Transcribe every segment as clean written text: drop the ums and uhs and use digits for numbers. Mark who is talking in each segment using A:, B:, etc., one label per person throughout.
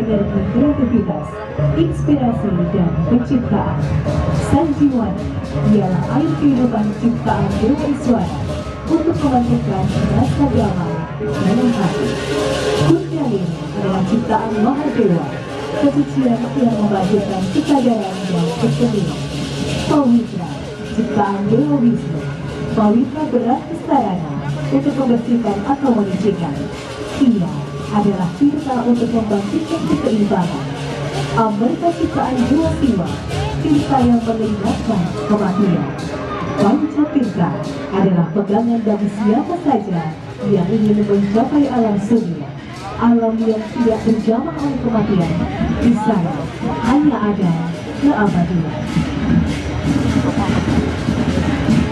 A: energi kreativitas, inspirasi, dan penciptaan. Sanjiwani ialah air kehidupan ciptaan Dewa Iswara untuk memancarkan rasa damai dalam hati. Kundalini adalah ciptaan Mahadewa, kesucian yang membangkitkan kesadaran dan kesenian. Pawitra, ciptaan Dewa Wisnu. Pawitra berarti sarana untuk membersihkan atau menyucikan. Ia adalah tirta untuk membangkitkan keseimbangan. Amrita ciptaan Dewa Siwa, tirta yang mengingatkan kematian. Pancatirta adalah pegangan bagi siapa saja yang ingin mencapai alam surya, alam yang tidak terjamah oleh kematian. Di sana hanya ada keabadian.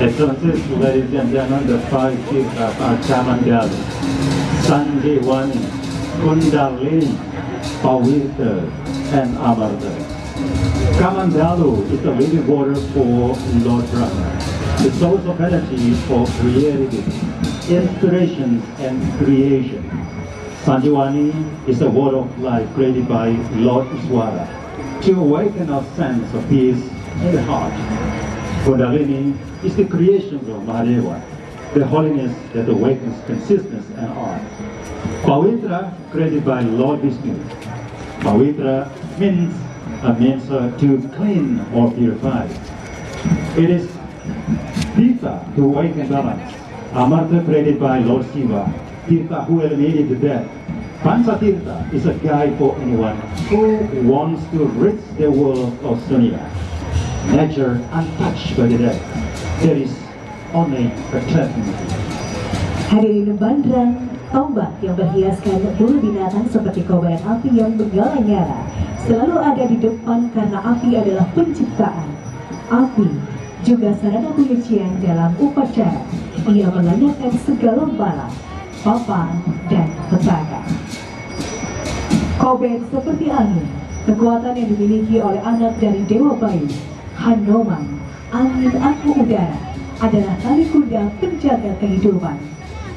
B: Excellencies, ladies and gentlemen, the five tirthas are Kamandala, Sanjiwani, Kundalini, Pawitra, and Amarta. Kamandalu is the living water for Lord Brahma, the source of energy for creativity, inspiration, and creation. Sanjiwani is the word of life created by Lord Iswara to awaken our sense of peace in the heart. Kundalini is the creation of Mahadeva, the holiness that awakens consciousness and art. Pawitra, created by Lord Vishnu. Pawitra means to clean or purify. It is Tirtha to awaken balance. Amarta, created by Lord Shiva. Tirtha, who eliminated the death. Panchatirtha is a guide for anyone who wants to rid the world of Sunya. Nature untouched by the death. There is only eternity.
A: Hadirin Bandrang, tombak yang berhiaskan bulu binatang seperti kobaran api yang menyala-nyala selalu ada di depan karena api adalah penciptaan. Api juga sarana penyucian dalam upacara. Ia menganyahkan segala bala, papan, dan petaka. Kober seperti angin, kekuatan yang dimiliki oleh anak dari Dewa Bayu, Hanoman, angin atau udara, adalah tali kuda penjaga kehidupan.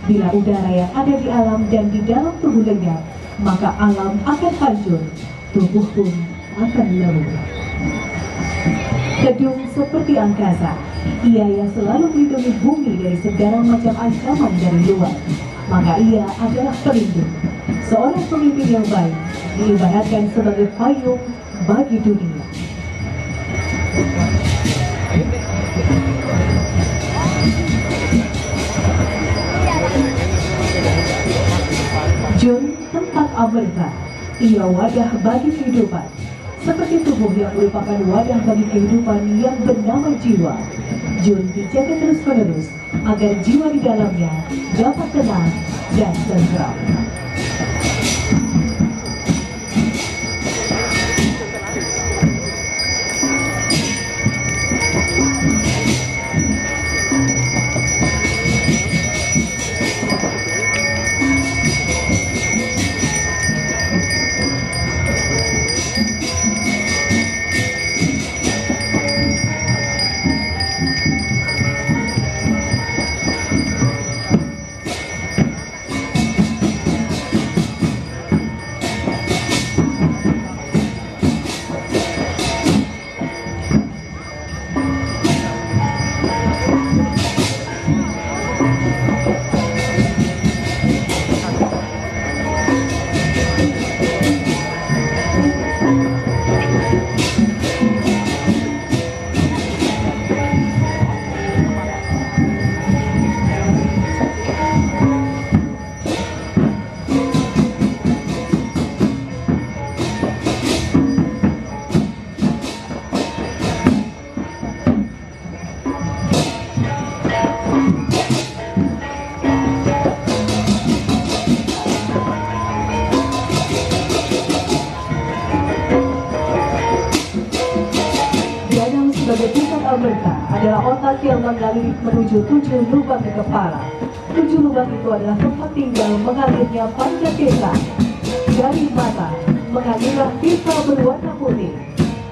A: Bila udara yang ada di alam dan di dalam tubuh lenyap, maka alam akan hancur, tubuh pun akan lemah. Kedung seperti angkasa, ia yang selalu melindungi bumi dari segala macam ancaman dari luar, maka ia adalah pelindung. Seorang pemimpin yang baik diibaratkan sebagai payung bagi dunia. Jun, tempat Amrita, ia wadah bagi kehidupan, seperti tubuh yang merupakan wadah bagi kehidupan yang bernama jiwa. Jun dijaga terus-menerus agar jiwa di dalamnya dapat tenang dan tentram. Sebagai pusat Amrita adalah otak yang menggali menuju 7 lubang di kepala. 7 lubang itu adalah tempat tinggal mengalirnya pancatirta. Dari mata mengalirlah tirta berwarna putih.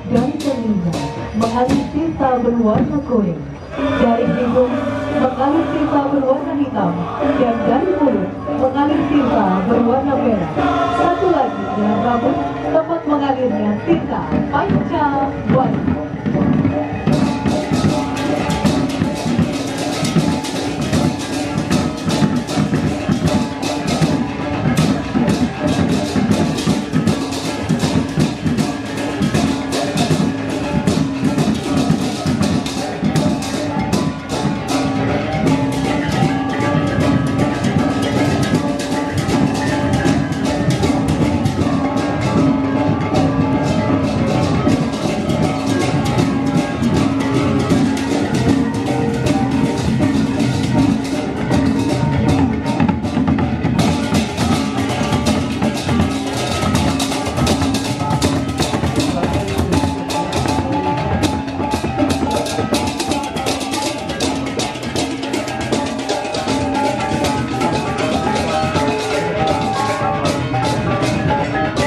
A: Dari telinga mengalir tirta berwarna kuning. Dari hidung mengalir tinta berwarna hitam dan dari mulut mengalir tinta berwarna merah. Satu lagi dalam rambut tempat mengalirnya tinta panca warna.